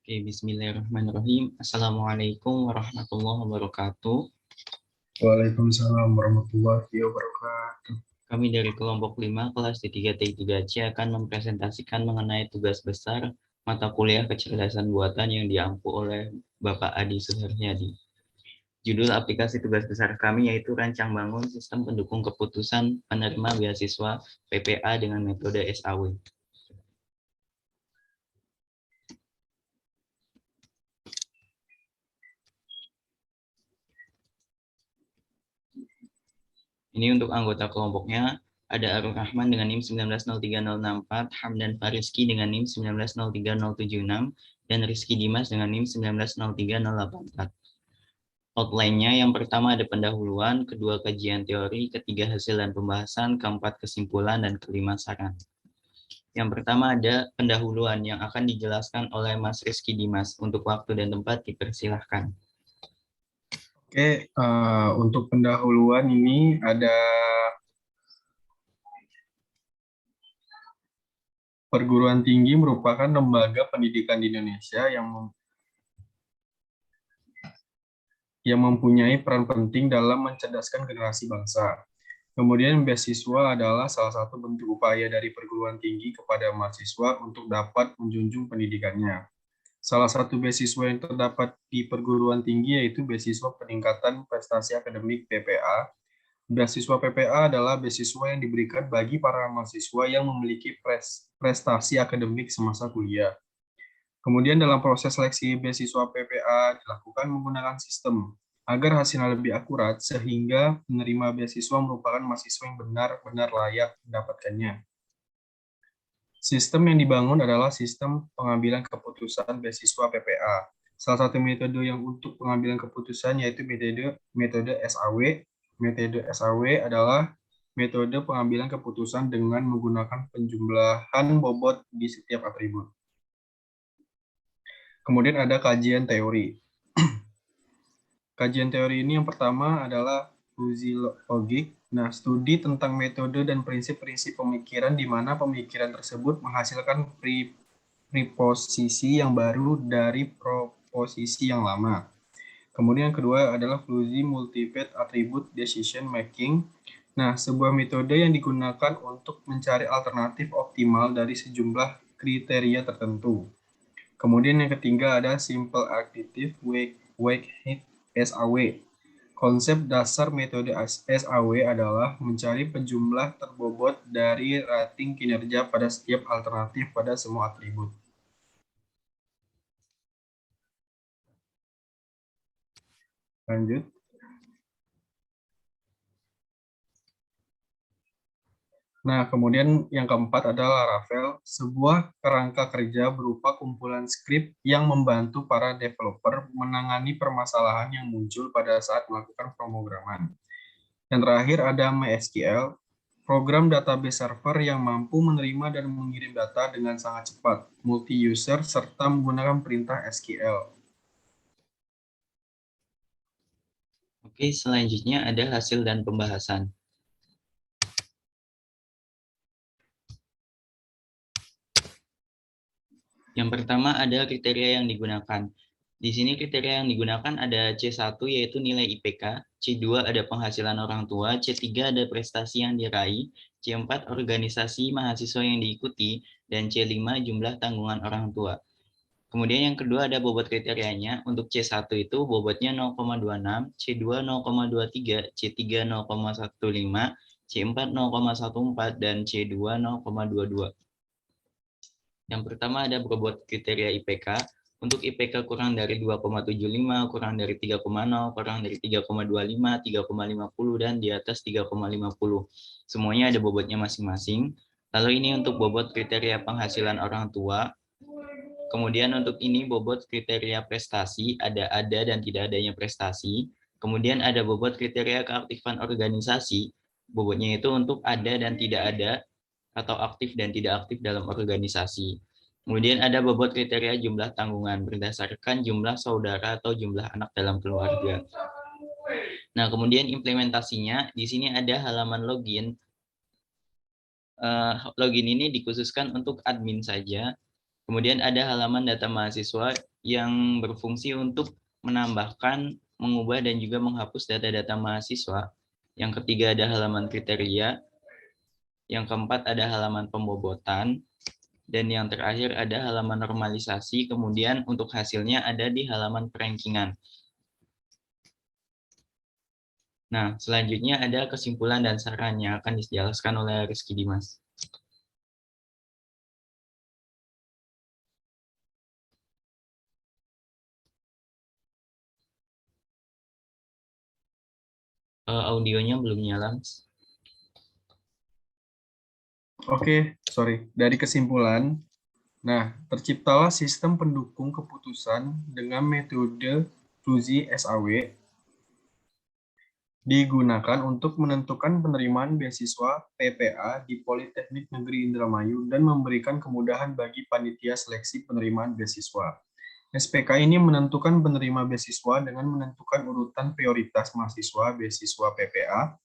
Oke, bismillahirrahmanirrahim. Assalamualaikum warahmatullahi wabarakatuh. Waalaikumsalam warahmatullahi wabarakatuh. Kami dari kelompok 5 kelas D3T3C akan mempresentasikan mengenai tugas besar mata kuliah kecerdasan buatan yang diampu oleh Bapak Adi Suharyadi. Judul aplikasi tugas besar kami yaitu rancang bangun sistem pendukung keputusan penerima beasiswa PPA dengan metode SAW. Ini untuk anggota kelompoknya, ada Arul Rahman dengan NIM 1903064, Hamdan Fariski dengan NIM 1903076, dan Rizky Dimas dengan NIM 1903084. Outline-nya yang pertama ada pendahuluan, kedua kajian teori, ketiga hasil dan pembahasan, keempat kesimpulan, dan kelima saran. Yang pertama ada pendahuluan yang akan dijelaskan oleh Mas Rizky Dimas. Untuk waktu dan tempat dipersilahkan. Oke, untuk pendahuluan ini ada perguruan tinggi merupakan lembaga pendidikan di Indonesia yang mempunyai peran penting dalam mencerdaskan generasi bangsa. Kemudian beasiswa adalah salah satu bentuk upaya dari perguruan tinggi kepada mahasiswa untuk dapat menjunjung pendidikannya. Salah satu beasiswa yang terdapat di perguruan tinggi yaitu beasiswa peningkatan prestasi akademik PPA. Beasiswa PPA adalah beasiswa yang diberikan bagi para mahasiswa yang memiliki prestasi akademik semasa kuliah. Kemudian dalam proses seleksi beasiswa PPA dilakukan menggunakan sistem agar hasilnya lebih akurat sehingga penerima beasiswa merupakan mahasiswa yang benar-benar layak mendapatkannya. Sistem yang dibangun adalah sistem pengambilan keputusan beasiswa PPA. Salah satu metode yang untuk pengambilan keputusan yaitu metode SAW. Metode SAW adalah metode pengambilan keputusan dengan menggunakan penjumlahan bobot di setiap atribut. Kemudian ada kajian teori. Kajian teori ini yang pertama adalah fuzzy logik. Nah, studi tentang metode dan prinsip-prinsip pemikiran di mana pemikiran tersebut menghasilkan preposisi yang baru dari proposisi yang lama. Kemudian yang kedua adalah fuzzy multivariate attribute decision making. Nah, sebuah metode yang digunakan untuk mencari alternatif optimal dari sejumlah kriteria tertentu. Kemudian yang ketiga ada simple additive weighted SAW. Konsep dasar metode SAW adalah mencari penjumlah terbobot dari rating kinerja pada setiap alternatif pada semua atribut. Lanjut. Nah, kemudian yang keempat adalah Laravel, sebuah kerangka kerja berupa kumpulan skrip yang membantu para developer menangani permasalahan yang muncul pada saat melakukan pemrograman. Yang terakhir ada MySQL, program database server yang mampu menerima dan mengirim data dengan sangat cepat, multi-user, serta menggunakan perintah SQL. Oke, selanjutnya ada hasil dan pembahasan. Yang pertama ada kriteria yang digunakan. Di sini kriteria yang digunakan ada C1 yaitu nilai IPK, C2 ada penghasilan orang tua, C3 ada prestasi yang diraih, C4 organisasi mahasiswa yang diikuti, dan C5 jumlah tanggungan orang tua. Kemudian yang kedua ada bobot kriterianya. Untuk C1 itu bobotnya 0,26, C2 0,23, C3 0,15, C4 0,14, dan C2 0,22. Yang pertama ada bobot kriteria IPK. Untuk IPK kurang dari 2,75, kurang dari 3,0, kurang dari 3,25, 3,50, dan di atas 3,50. Semuanya ada bobotnya masing-masing. Lalu ini untuk bobot kriteria penghasilan orang tua. Kemudian untuk ini bobot kriteria prestasi, ada dan tidak adanya prestasi. Kemudian ada bobot kriteria keaktifan organisasi. Bobotnya itu untuk ada dan tidak ada, atau aktif dan tidak aktif dalam organisasi. Kemudian ada bobot kriteria jumlah tanggungan berdasarkan jumlah saudara atau jumlah anak dalam keluarga. Nah, kemudian implementasinya di sini ada halaman login. Login ini dikhususkan untuk admin saja. Kemudian ada halaman data mahasiswa yang berfungsi untuk menambahkan, mengubah, dan juga menghapus data-data mahasiswa. Yang ketiga ada halaman kriteria. Yang keempat ada halaman pembobotan. Dan yang terakhir ada halaman normalisasi, kemudian untuk hasilnya ada di halaman perankingan. Nah, selanjutnya ada kesimpulan dan saran yang akan dijelaskan oleh Rizky Dimas. Audionya belum nyala, Mas. Oke, sorry. Dari kesimpulan, nah, terciptalah sistem pendukung keputusan dengan metode Fuzzy SAW digunakan untuk menentukan penerimaan beasiswa PPA di Politeknik Negeri Indramayu dan memberikan kemudahan bagi panitia seleksi penerimaan beasiswa. SPK ini menentukan penerima beasiswa dengan menentukan urutan prioritas mahasiswa beasiswa PPA.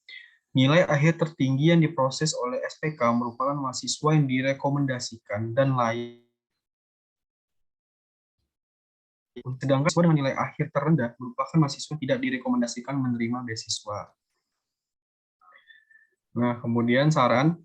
Nilai akhir tertinggi yang diproses oleh SPK merupakan mahasiswa yang direkomendasikan dan layak. Sedangkan mahasiswa dengan nilai akhir terendah merupakan mahasiswa tidak direkomendasikan menerima beasiswa. Nah, kemudian saran.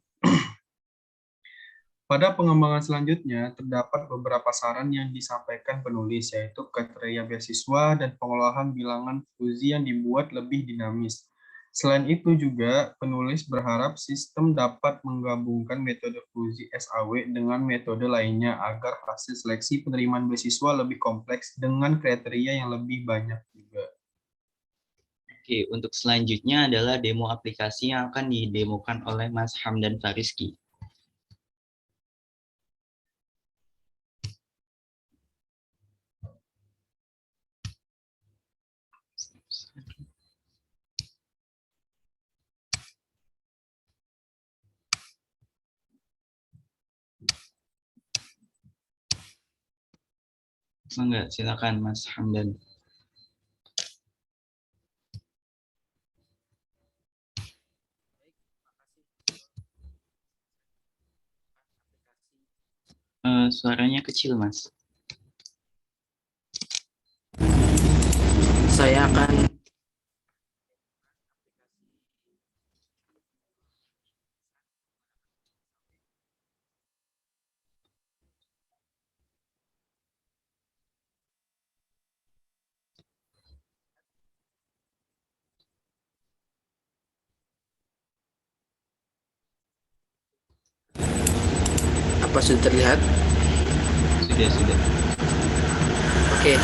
Pada pengembangan selanjutnya, terdapat beberapa saran yang disampaikan penulis, yaitu kriteria beasiswa dan pengolahan bilangan Fuzzy yang dibuat lebih dinamis. Selain itu juga, penulis berharap sistem dapat menggabungkan metode Fuzzy SAW dengan metode lainnya agar hasil seleksi penerimaan beasiswa lebih kompleks dengan kriteria yang lebih banyak juga. Oke, untuk selanjutnya adalah demo aplikasi yang akan didemokan oleh Mas Hamdan Fariski. Enggak, silakan Mas Hamdan. Suaranya kecil, Mas. Saya akan apa sudah terlihat? Sudah. Oke.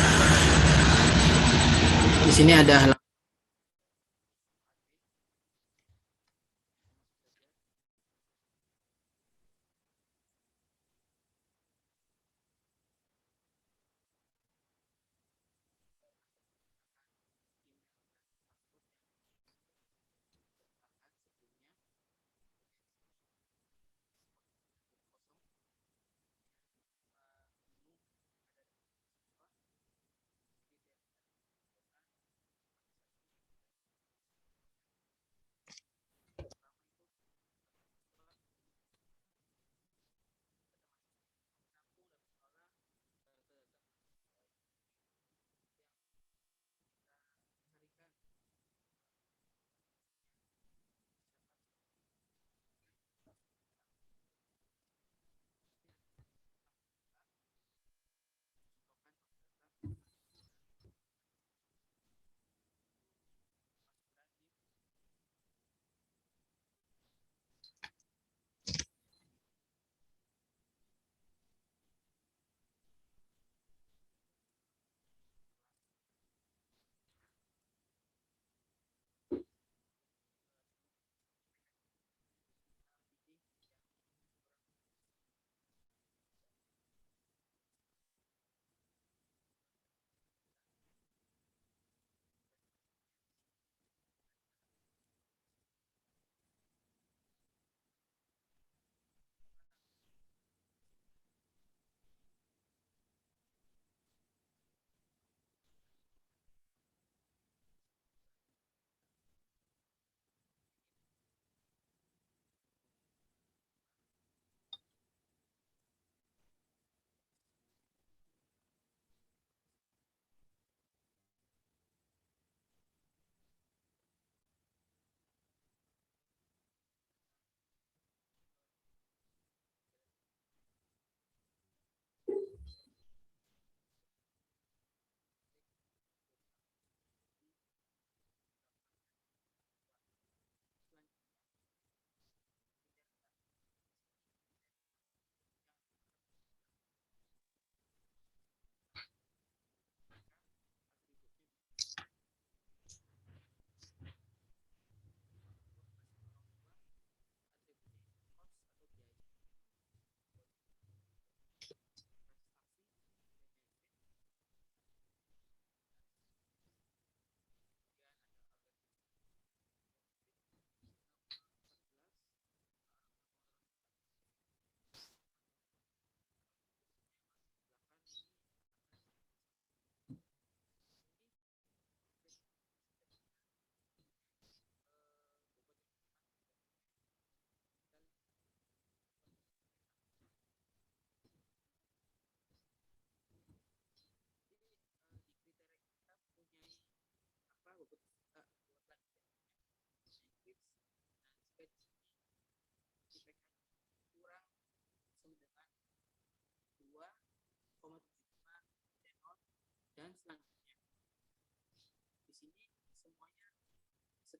Di sini ada halaman.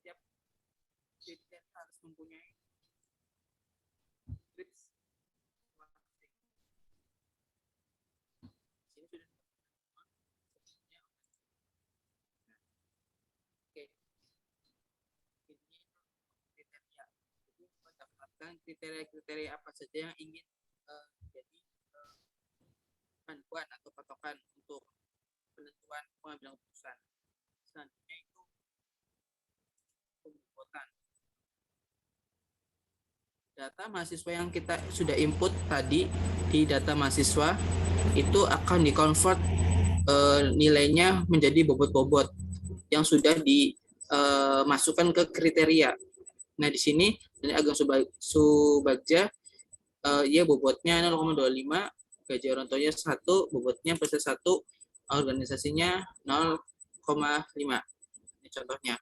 setiap kriteria harus mempunyai matriks masing. Sini sudah sebutnya. Oke. Ini kriteria. Jadi mendapatkan kriteria-kriteria apa saja yang ingin jadi panduan atau patokan untuk penentuan pengambilan keputusan. Selanjutnya itu pembuatan. Data mahasiswa yang kita sudah input tadi di data mahasiswa itu akan dikonvert nilainya menjadi bobot-bobot yang sudah dimasukkan ke kriteria. Nah di sini ini Ageng Subagja ya bobotnya 0,25, gaji orang tuanya 1, bobotnya plus 1, organisasinya 0,5. Ini contohnya.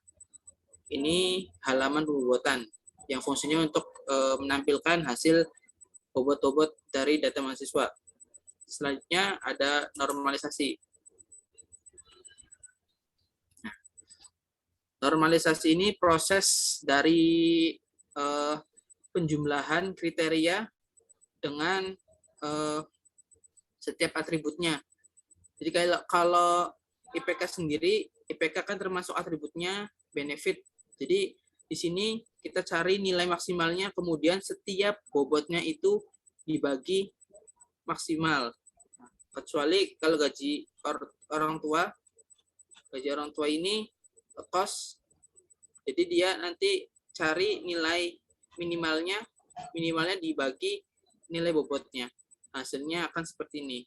Ini halaman pembobotan yang fungsinya untuk menampilkan hasil bobot-bobot dari data mahasiswa. Selanjutnya ada normalisasi. Nah, normalisasi ini proses dari penjumlahan kriteria dengan setiap atributnya. Jadi kalau IPK sendiri, IPK kan termasuk atributnya benefit. Jadi di sini kita cari nilai maksimalnya, kemudian setiap bobotnya itu dibagi maksimal. Kecuali kalau gaji orang tua, gaji orang tua ini kos, jadi dia nanti cari nilai minimalnya dibagi nilai bobotnya. Hasilnya akan seperti ini.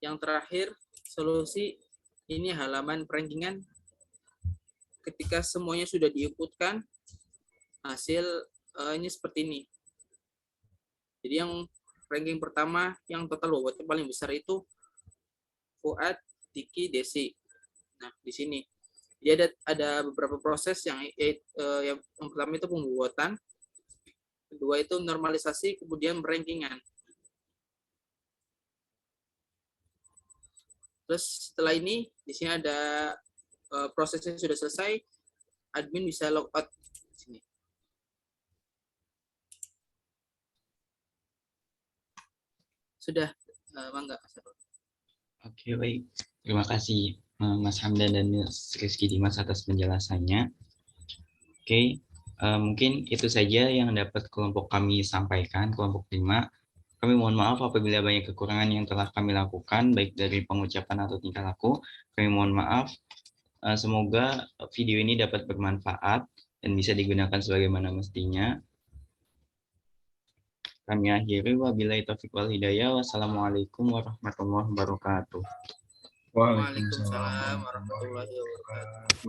Yang terakhir, solusi ini halaman perankingan. Ketika semuanya sudah diinputkan, hasil ini seperti ini. Jadi yang ranking pertama, yang total bobotnya paling besar itu Fuad, Diki, Desi. Nah, di sini. Jadi ada beberapa proses yang pertama itu pembobotan, kedua itu normalisasi, kemudian rankingan. Terus setelah ini di sini ada prosesnya sudah selesai, admin bisa log out di sini. Sudah, mangga. Oke, baik. Terima kasih Mas Hamdan dan Mas Rizky Dimas atas penjelasannya. Oke, mungkin itu saja yang dapat kelompok kami sampaikan, kelompok 5. Kami mohon maaf apabila banyak kekurangan yang telah kami lakukan, baik dari pengucapan atau tingkah laku. Kami mohon maaf. Semoga video ini dapat bermanfaat dan bisa digunakan sebagaimana mestinya. Kami akhiri, wabillahi taufiq wal hidayah. Wassalamualaikum warahmatullahi wabarakatuh. Waalaikumsalam warahmatullahi wabarakatuh.